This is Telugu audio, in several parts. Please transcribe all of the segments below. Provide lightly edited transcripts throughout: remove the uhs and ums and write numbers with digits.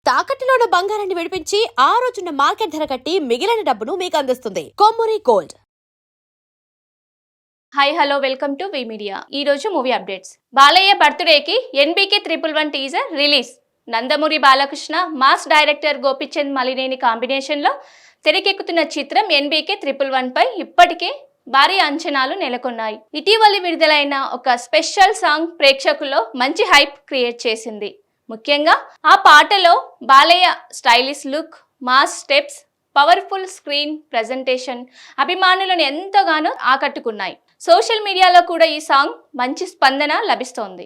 తాకట్టులో ఉన్న బంగారాన్ని విడిపించి ఆ రోజున్న మార్కెట్ ధర కట్టి మిగిలిన డబ్బును మీకు అందిస్తుంది Kommuri gold. Hi hello welcome to V media. ఈ రోజు మూవీ అప్డేట్స్. బాలయ్య బర్త్డేకి NBK 111 teaser release. Nandamuri Balakrishna mass director Gopichand Malineni కాంబినేషన్లో తెరకెక్కుతున్న చిత్రం ఎన్బీకే 111 పై ఇప్పటికే భారీ అంచనాలు నెలకొన్నాయి. ఇటీవలి విడుదలైన ఒక స్పెషల్ సాంగ్ ప్రేక్షకుల్లో మంచి హైప్ క్రియేట్ చేసింది. ముఖ్యంగా ఆ పాటలో Balayya stylish look, mass steps, powerful screen presentation అభిమానులను ఎంతగానో ఆకట్టుకున్నాయి. సోషల్ మీడియాలో కూడా ఈ సాంగ్ మంచి స్పందన లభిస్తోంది.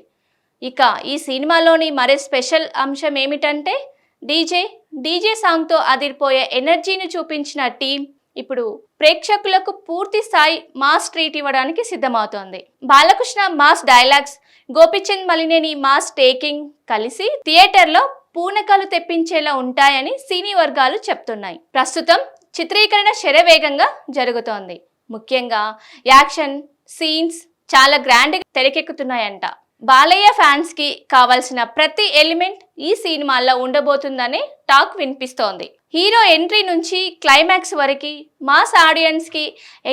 ఇక ఈ సినిమాలోని మరో స్పెషల్ అంశం ఏమిటంటే డీజే సాంగ్తో అదిరిపోయే ఎనర్జీని చూపించిన టీం ఇప్పుడు ప్రేక్షకులకు పూర్తి స్థాయి మాస్ ట్రీట్ ఇవ్వడానికి సిద్ధమవుతోంది. Balakrishna mass dialogues, Gopichand Malineni mass taking కలిసి థియేటర్లో పూనకాలు తెప్పించేలా ఉంటాయని సినీ వర్గాలు చెప్తున్నాయి. ప్రస్తుతం చిత్రీకరణ శరవేగంగా జరుగుతోంది. ముఖ్యంగా యాక్షన్ సీన్స్ చాలా గ్రాండ్గా తెరకెక్కుతున్నాయంట. బాలయ్య ఫ్యాన్స్ కి కావాల్సిన ప్రతి ఎలిమెంట్ ఈ సినిమాలో ఉండబోతుందనే టాక్ వినిపిస్తోంది. హీరో ఎంట్రీ నుంచి క్లైమాక్స్ వరకు మాస్ ఆడియన్స్ కి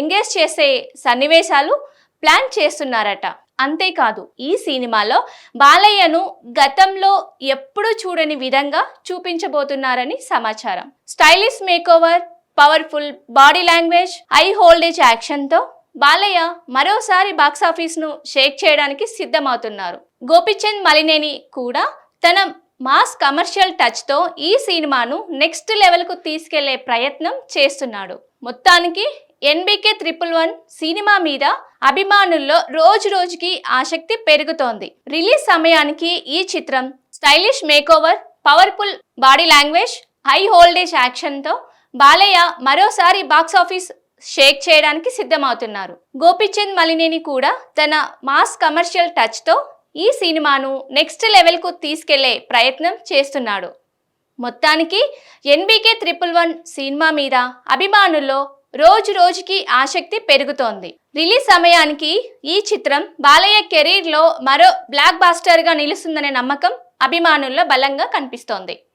ఎంగేజ్ చేసే సన్నివేశాలు ప్లాన్ చేస్తున్నారట. అంతేకాదు ఈ సినిమాలో బాలయ్యను గతంలో ఎప్పుడూ చూడని విధంగా చూపించబోతున్నారని సమాచారం. Stylish makeover, powerful body language, high voltage యాక్షన్తో బాలయ్య మరోసారి బాక్సాఫీస్ ను షేక్ చేయడానికి సిద్ధమవుతున్నారు. గోపిచంద్ మలినేని కూడా తన మాస్ కమర్షియల్ టచ్ తో ఈ సినిమాను నెక్స్ట్ లెవెల్ కు తీసుకెళ్లే ప్రయత్నం చేస్తున్నాడు. మొత్తానికి ఎన్బీకే 111 సినిమా మీద అభిమానుల్లో రోజు రోజుకి ఆసక్తి పెరుగుతోంది. రిలీజ్ సమయానికి ఈ చిత్రం stylish makeover, powerful body language, high voltage action తో బాలయ్య మరోసారి బాక్సాఫీస్ షేక్ చేయడానికి సిద్ధమవుతున్నారు. గోపిచంద్ మలినేని కూడా తన మాస్ కమర్షియల్ టచ్ తో ఈ సినిమాను నెక్స్ట్ లెవెల్ కు తీసుకెళ్లే ప్రయత్నం చేస్తున్నాడు. మొత్తానికి ఎన్బీకే 111 సినిమా మీద అభిమానుల్లో రోజు రోజుకి ఆసక్తి పెరుగుతోంది. రిలీజ్ సమయానికి ఈ చిత్రం బాలయ్య కెరీర్ లో మరో బ్లాక్ బాస్టర్ గా నిలుస్తుందనే నమ్మకం అభిమానుల్లో బలంగా కనిపిస్తోంది.